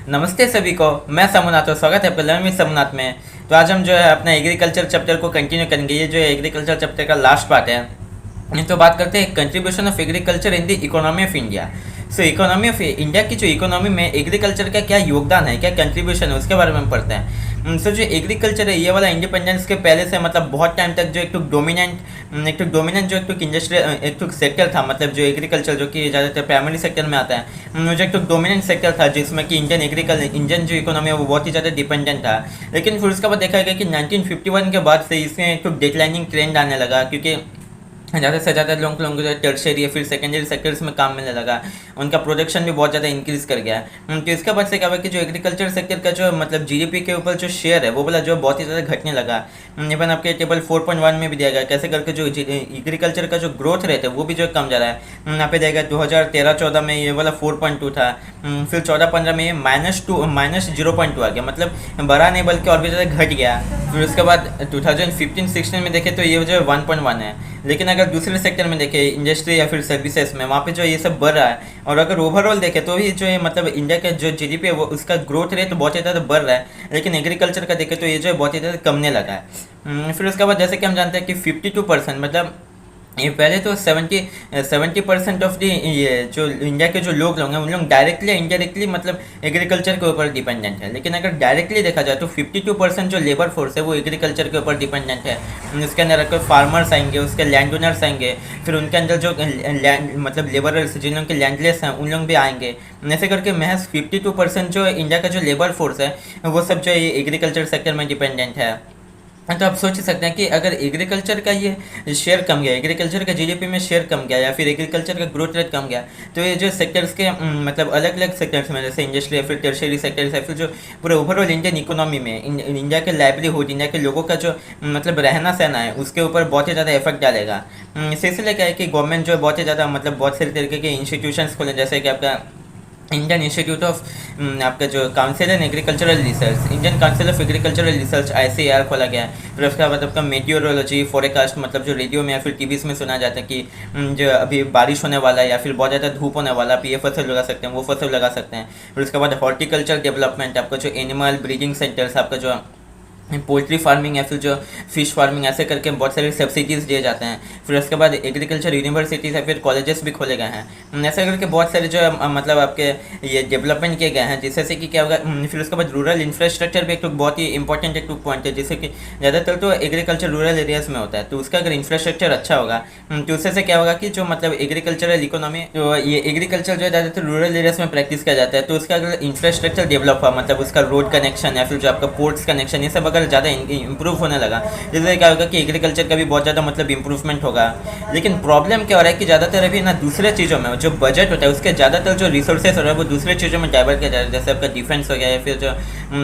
नमस्ते सभी को। मैं समूनाथ और स्वागत है आपका लर्न विद समूनाथ में। तो आज हम जो है अपना एग्रीकल्चर चैप्टर को कंटिन्यू करेंगे। ये जो है एग्रीकल्चर चैप्टर का लास्ट पार्ट है। तो बात करते हैं contribution of agriculture in the economy of India. So economy of India की जो इकोनॉमी में एग्रीकल्चर का क्या योगदान है, क्या कंट्रीब्यूशन है, उसके बारे में हम पढ़ते हैं। सो जो एग्रीकल्चर है ये वाला इंडिपेंडेंस के पहले से मतलब बहुत टाइम तक जो एक डोमिनेंट जो एक इंडस्ट्री एक सेक्टर था, मतलब जो एग्रीकल्चर जो कि ज़्यादातर प्राइमरी सेक्टर में आता है, जो एक डोमिनेंट सेक्टर था जिसमें कि इंडियन जो इकोनॉमी है वो बहुत ही ज़्यादा डिपेंडेंट था। लेकिन फिर उसके बाद देखा गया कि 1951 के बाद से इसमें एक डिक्लाइनिंग ट्रेंड आने लगा, क्योंकि ज़्यादा से ज़्यादा लोगों को जो टर्शियरी या फिर सेकेंडरी सेक्टर्स में काम मिलने लगा, उनका प्रोडक्शन भी बहुत ज़्यादा इंक्रीज़ कर गया। तो इसके बाद से क्या हुआ कि जो एग्रीकल्चर सेक्टर का जो मतलब जीडीपी के ऊपर जो शेयर है वो बोला जो बहुत ही ज़्यादा घटने लगा। इवन आपके टेबल 4.1 में भी दिया गया कैसे करके जो एग्रीकल्चर का जो ग्रोथ रेट है वो भी जो कम जा रहा है। यहाँ पे देगा 2013-14 में ये वाला 4.2 था, फिर 14-15 में ये -0.2 आ गया, मतलब बढ़ा नहीं बल्कि और भी ज़्यादा घट गया। फिर उसके बाद 2015-16 में देखे तो ये जो 1.1 है। लेकिन अगर दूसरे सेक्टर में देखें इंडस्ट्री या फिर सर्विसेज में, वहाँ पे जो ये सब बढ़ रहा है। और अगर ओवरऑल देखें तो भी जो है मतलब इंडिया का जो जीडीपी है वो उसका ग्रोथ रेट बहुत ही ज़्यादा बढ़ रहा है, लेकिन एग्रीकल्चर का देखें तो ये जो है बहुत ही ज़्यादा कमने लगा है। फिर उसके बाद जैसे कि हम जानते हैं कि 52% मतलब ये पहले तो 70% ऑफ दी ये जो इंडिया के जो लोग हैं उन लोग डायरेक्टली या इनडायरेक्टली मतलब एग्रीकल्चर के ऊपर डिपेंडेंट है। लेकिन अगर डायरेक्टली देखा जाए तो 52% जो लेबर फोर्स है वो एग्रीकल्चर के ऊपर डिपेंडेंट है। उसके अंदर अगर फार्मर्स आएंगे, उसके लैंड ओनर्स आएंगे, फिर उनके अंदर जो लैंड मतलब लेबरर्स जिन लोगों के लैंडलेस हैं उन लोग भी आएंगे। ऐसे करके महज 52% जो इंडिया का जो लेबर फोर्स है वो सब जो है एग्रीकल्चर सेक्टर में डिपेंडेंट है। तो आप सोच सकते हैं कि अगर एग्रीकल्चर का ये शेयर कम गया, एग्रीकल्चर का जीडीपी में शेयर कम गया या फिर एग्रीकल्चर का ग्रोथ रेट कम गया, तो ये जो सेक्टर्स के मतलब अलग अलग सेक्टर्स में जैसे इंडस्ट्री या फिर टर्शियरी सेक्टर्स या फिर जो पूरे ओवरऑल इंडियन इकोनॉमी में इंडिया के लाइवलीहुड, इंडिया के लोगों का जो मतलब रहना सहना है उसके ऊपर बहुत ही ज़्यादा इफेक्ट डालेगा। इसलिए क्या है कि गवर्नमेंट जो है बहुत ही ज़्यादा मतलब बहुत सारे तरीके के इंस्टीट्यूशंस खोले, जैसे कि आपका इंडियन इंस्टीट्यूट ऑफ आपका जो council and agricultural research, Indian council of agricultural research ICAR खोला गया है। फिर उसके बाद आपका मेटियोरोलॉजी फोरकास्ट, मतलब जो रेडियो में या फिर टीवी में सुना जाता है कि जो अभी बारिश होने वाला है या फिर बहुत ज़्यादा धूप होने वाला है, आप ये फसल लगा सकते हैं, वो फसल लगा सकते हैं। फिर उसके बाद हॉर्टिकल्चर डेवलपमेंट, आपका जो एनिमल ब्रीडिंग सेंटर्स, आपका जो पोल्ट्री फार्मिंग या फिर जो फिश फार्मिंग, ऐसे करके बहुत सारे सब्सिडीज़ दिए जाते हैं। फिर उसके बाद एग्रीकल्चर यूनिवर्सिटीज़ या फिर कॉलेजेस भी खोले गए हैं। ऐसे करके बहुत सारे जो मतलब आपके ये डेवलपमेंट किए गए हैं, जिससे से कि क्या होगा। फिर उसके बाद रूरल इंफ्रास्ट्रक्चर भी एक बहुत ही इंपॉर्टेंट एक पॉइंट है, जिससे कि ज़्यादातर तो एग्रीकल्चर रूरल एरियाज़ में होता है। तो उसका अगर इंफ्रास्ट्रक्चर अच्छा होगा तो उससे से क्या होगा कि जो मतलब एग्रीकल्चरल इकोनॉमी जो ये एग्रीकल्चर जो है ज़्यादातर रूरल एरियाज़ में प्रैक्टिस किया जाता है, तो उसका अगर इंफ्रास्ट्रक्चर डेवलप हुआ, मतलब उसका रोड कनेक्शन या फिर जो आपका पोर्ट्स कनेक्शन, ये सब अगर ज़्यादा इंप्रूव होने लगा, जिससे क्या होगा कि एग्रीकल्चर का भी बहुत ज़्यादा मतलब इंप्रूवमेंट होगा। लेकिन प्रॉब्लम क्या हो रहा है कि ज़्यादातर अभी ना दूसरे चीज़ों में जो बजट होता है उसके ज़्यादातर जो रिसोर्सेज हो रहा है वो दूसरे चीज़ों में डाइवर्ट किया जा रहा है, जैसे आपका डिफेंस हो गया या फिर जो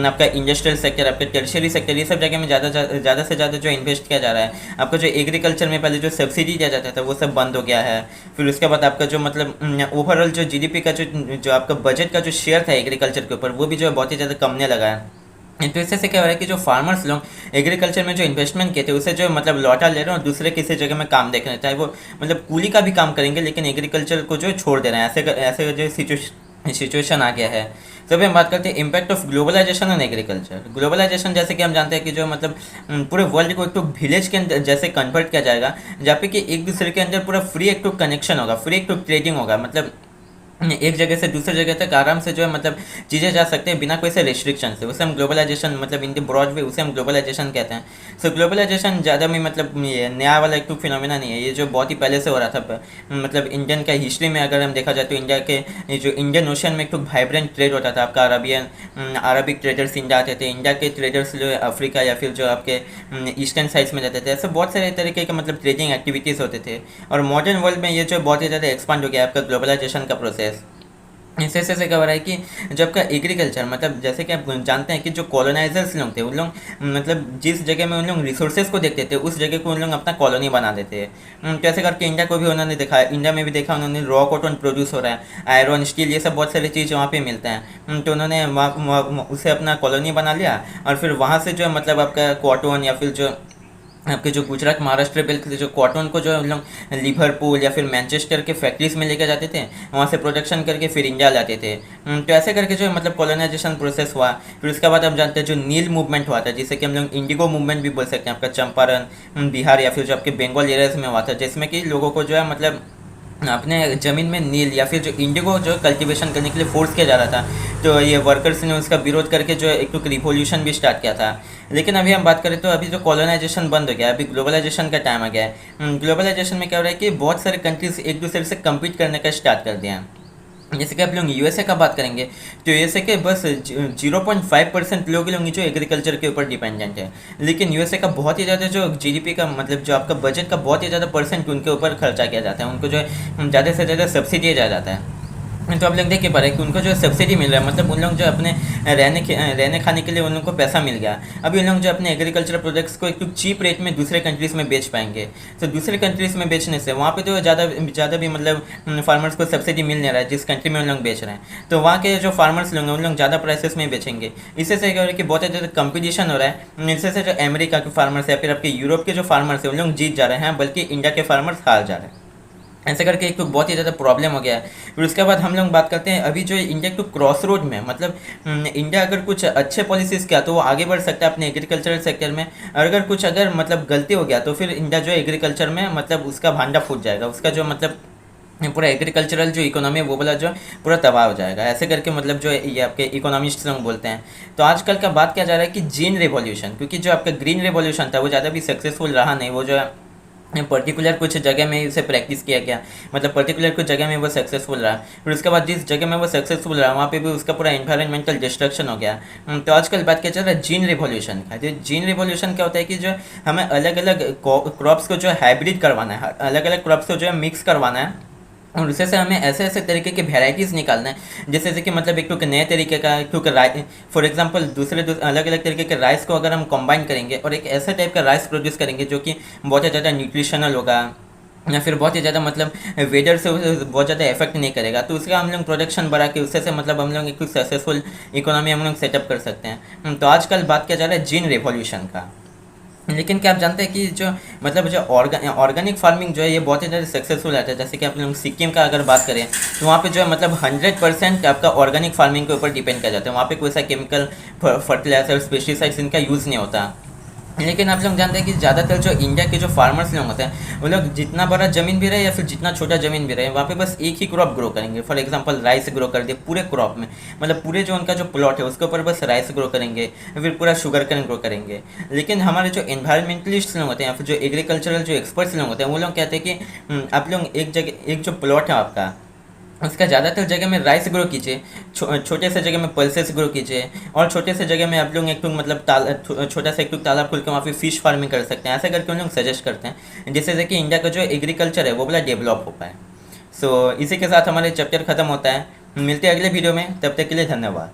आपका इंडस्ट्रियल सेक्टर, आपका टर्शियरी सेक्टर, ये सब जगह में ज़्यादा से ज़्यादा जो इन्वेस्ट किया जा रहा है। आपका जो एग्रीकल्चर में पहले जो सब्सिडी दिया जाता था वो सब बंद हो गया है। फिर उसके बाद आपका जो मतलब ओवरऑल जो जीडीपी का जो आपका बजट का जो शेयर था एग्रीकल्चर के ऊपर वो भी जो बहुत ही ज़्यादा कमने लगा है। तो इससे क्या हो रहा है कि जो फार्मर्स लोग एग्रीकल्चर में जो इन्वेस्टमेंट किए थे उसे जो मतलब लौटा ले रहे हैं और दूसरे किसी जगह में काम देख रहे हैं, चाहे वो मतलब कूली का भी काम करेंगे लेकिन एग्रीकल्चर को जो छोड़ दे रहे हैं। ऐसे जो सिचुएशन आ गया है। तो अभी हम बात करते हैं impact of globalisation on agriculture. Globalisation जैसे कि हम जानते हैं कि जो मतलब पूरे वर्ल्ड को एक तो विलेज के अंदर जैसे कन्वर्ट किया जाएगा, जहाँ पे कि एक दूसरे के अंदर पूरा फ्री एक तो कनेक्शन होगा, फ्री एक तो ट्रेडिंग होगा, मतलब एक जगह से दूसरे जगह तक आराम से जो है मतलब चीज़ें जा सकते हैं बिना कोई से रिस्ट्रिक्शन से। उसे हम ग्लोबलाइजेशन मतलब इन द ब्रॉड वे उसे हम ग्लोबलाइजेशन कहते हैं। सो ग्लोबलाइजेशन ज़्यादा में मतलब ये नया वाला एक तो फिनोमेना नहीं है, ये जो बहुत ही पहले से हो रहा था। मतलब इंडियन का हिस्ट्री में अगर हम देखा जाए तो इंडिया के ये जो इंडियन ओशन में एक तो वाइब्रेंट ट्रेड होता था। आपका अरबिक ट्रेडर्स इंडिया आते थे, इंडिया के ट्रेडर्स जो अफ्रीका या फिर जो आपके ईस्टर्न साइड्स में जाते थे। ऐसे बहुत सारे तरीके के मतलब ट्रेडिंग एक्टिविटीज़ होते थे। और मॉडर्न वर्ल्ड में ये जो बहुत ही ज़्यादा एक्सपांड हो गया आपका ग्लोबलाइजेशन का प्रोसेस। इससे क्या हो रहा है कि जब का एग्रीकल्चर मतलब जैसे कि आप जानते हैं कि जो कॉलोनाइजर्स लोग थे उन लोग मतलब जिस जगह में उन लोग रिसोर्सेज को देखते थे उस जगह को उन लोग अपना कॉलोनी बना देते हैं। कैसे करके इंडिया को भी उन्होंने देखा, इंडिया में भी देखा उन्होंने रॉ कॉटन प्रोड्यूस हो रहा है, आयरन स्टील, ये सब बहुत सारी चीज़ वहाँ पे मिलते हैं। तो उन्होंने उसे अपना कॉलोनी बना लिया और फिर वहाँ से जो है मतलब आपका कॉटन या फिर जो आपके जो गुजरात महाराष्ट्र बेल्ट थे, जो कॉटन को जो हम लोग लिवरपूल या फिर मैनचेस्टर के फैक्ट्रीज में लेकर जाते थे, वहाँ से प्रोडक्शन करके फिर इंडिया लाते थे। तो ऐसे करके जो है मतलब कॉलोनाइजेशन प्रोसेस हुआ। फिर उसके बाद हम जानते हैं जो नील मूवमेंट हुआ था, जिसे कि हम लोग इंडिगो मूवमेंट भी बोल सकते हैं, आपका चंपारण बिहार या फिर जो आपके बंगाल एरियाज में हुआ था, जिसमें कि लोगों को जो है मतलब अपने ज़मीन में नील या फिर जो इंडिगो जो कल्टीवेशन करने के लिए फोर्स किया जा रहा था। तो ये वर्कर्स ने उसका विरोध करके जो है एक तो रिवॉल्यूशन भी स्टार्ट किया था। लेकिन अभी हम बात करें तो अभी जो कॉलोनाइजेशन बंद हो गया है, अभी ग्लोबलाइजेशन का टाइम आ गया है। ग्लोबलाइजेशन में क्या हो रहा है कि बहुत सारे कंट्रीज एक दूसरे से कम्पीट करने का स्टार्ट कर दिया है। जैसे कि आप लोग यूएसए का बात करेंगे तो यूएसए के बस 0.5% लोग जो एग्रीकल्चर के ऊपर डिपेंडेंट है। लेकिन यूएसए का बहुत ही ज़्यादा जो जीडीपी का मतलब जो आपका बजट का बहुत ही ज़्यादा परसेंट उनके ऊपर खर्चा किया जाता है, उनको जो है ज़्यादा से ज़्यादा सब्सिडी दिया जाता है। तो आप लोग देख के पा रहे हैं कि उनको जो सब्सिडी मिल रहा है, मतलब उन लोग जो अपने रहने खाने के लिए उन लोग को पैसा मिल गया। अभी उन लोग जो अपने एग्रीकल्चर प्रोडक्ट्स को एक चीप रेट में दूसरे कंट्रीज़ में बेच पाएंगे। तो दूसरे कंट्रीज़ में बेचने से वहाँ पे तो ज़्यादा भी मतलब फार्मर्स को सब्सिडी मिल नहीं रहा है जिस कंट्री में उन लोग बेच रहे हैं। तो वहाँ के जो फार्मर्स लोग हैं उन लोग ज़्यादा प्राइसेस में बेचेंगे। इससे से क्या हो रहा है कि बहुत ज़्यादा कंपटीशन हो रहा है। इससे से जो अमेरिका के फार्मर्स है फिर आपके यूरोप के जो फार्मर्स हैं उन लोग जीत जा रहे हैं, बल्कि इंडिया के फार्मर्स हार जा रहे हैं। ऐसे करके एक तो बहुत ही ज़्यादा प्रॉब्लम हो गया है। फिर उसके बाद हम लोग बात करते हैं अभी जो इंडिया टू क्रॉस रोड में, मतलब इंडिया अगर कुछ अच्छे पॉलिसीज़ किया तो वो आगे बढ़ सकता है अपने एग्रीकल्चरल सेक्टर में। और अगर कुछ अगर मतलब गलती हो गया तो फिर इंडिया जो एग्रीकल्चर में मतलब उसका भांडा फूट जाएगा, उसका जो मतलब पूरा एग्रीकल्चरल जो इकोनॉमी है वो वाला जो पूरा तबाह हो जाएगा। ऐसे करके मतलब जो ये आपके इकोनॉमिस्ट लोग बोलते हैं। तो आजकल का बात किया जा रहा है कि ग्रीन रेवोल्यूशन, क्योंकि जो आपका ग्रीन रेवोल्यूशन था वो ज़्यादा भी सक्सेसफुल रहा नहीं। वो जो है पर्टिकुलर कुछ जगह में इसे प्रैक्टिस किया गया, मतलब पर्टिकुलर कुछ जगह में वो सक्सेसफुल रहा। फिर उसके बाद जिस जगह में वो सक्सेसफुल रहा वहाँ पे भी उसका पूरा एनवायरमेंटल डिस्ट्रक्शन हो गया। तो आजकल बात किया जा रहा है जीन रिवॉल्यूशन का। जो जीन रिवॉल्यूशन क्या होता है कि जो हमें अलग अलग क्रॉप्स को जो है हाइब्रिड करवाना है, अलग अलग क्रॉप्स को जो है मिक्स करवाना है, और उससे से हमें ऐसे ऐसे तरीके के वेराइटीज़ निकालना है जैसे कि मतलब एक तो नए तरीके का एक तो राइस, फॉर एग्जांपल दूसरे अलग अलग तरीके के राइस को अगर हम कंबाइन करेंगे और एक ऐसा टाइप का राइस प्रोड्यूस करेंगे जो कि बहुत ही ज़्यादा न्यूट्रिशनल होगा या फिर बहुत ही ज़्यादा मतलब वेदर से बहुत ज़्यादा इफेक्ट नहीं करेगा, तो उसका हम लोग प्रोडक्शन बढ़ा के उससे से मतलब हम लोग एक सक्सेसफुल इकोनॉमी हम लोग सेटअप कर सकते हैं। तो आजकल बात किया जा रहा है जीन रेवोल्यूशन का। लेकिन क्या आप जानते हैं कि जो मतलब जो ऑर्गेनिक फार्मिंग जो है ये बहुत ही ज़्यादा सक्सेसफुल रहता है। जैसे कि आप लोग सिक्किम का अगर बात करें तो वहाँ पे जो है मतलब 100% आपका ऑर्गेनिक फार्मिंग के ऊपर डिपेंड किया जाता है। वहाँ पे कोई सा केमिकल फर्टिलाइजर पेस्टिसाइड्स इनका यूज़ नहीं होता। लेकिन आप लोग जानते हैं कि ज़्यादातर जो इंडिया के जो फार्मर्स लोग होते हैं वो लोग जितना बड़ा ज़मीन भी रहे या फिर जितना छोटा ज़मीन भी रहे वहाँ पे बस एक ही क्रॉप ग्रो करेंगे। फॉर एग्जांपल राइस ग्रो कर दिए पूरे क्रॉप में, मतलब पूरे जो उनका जो प्लॉट है उसके ऊपर बस राइस ग्रो करेंगे, फिर पूरा शुगर कैन ग्रो करेंगे। लेकिन हमारे जो एनवायरमेंटलिस्ट लोग होते हैं या फिर जो एग्रीकल्चरल जो एक्सपर्ट्स लोग होते हैं वो लोग कहते हैं कि आप लोग एक जगह एक जो प्लॉट है आपका उसका ज़्यादातर जगह में राइस ग्रो कीजिए, छोटे से जगह में पल्सेस ग्रो कीजिए, और छोटे से जगह में आप लोग एक मतलब छोटा सा एक तालाब खुल के वहाँ पे फिश फार्मिंग कर सकते हैं। ऐसा करके उन लोग सजेस्ट करते हैं जिससे कि इंडिया का जो एग्रीकल्चर है वो बड़ा डेवलप हो पाए। सो इसी के साथ हमारे चैप्टर ख़त्म होता है। मिलते हैं अगले वीडियो में, तब तक के लिए धन्यवाद।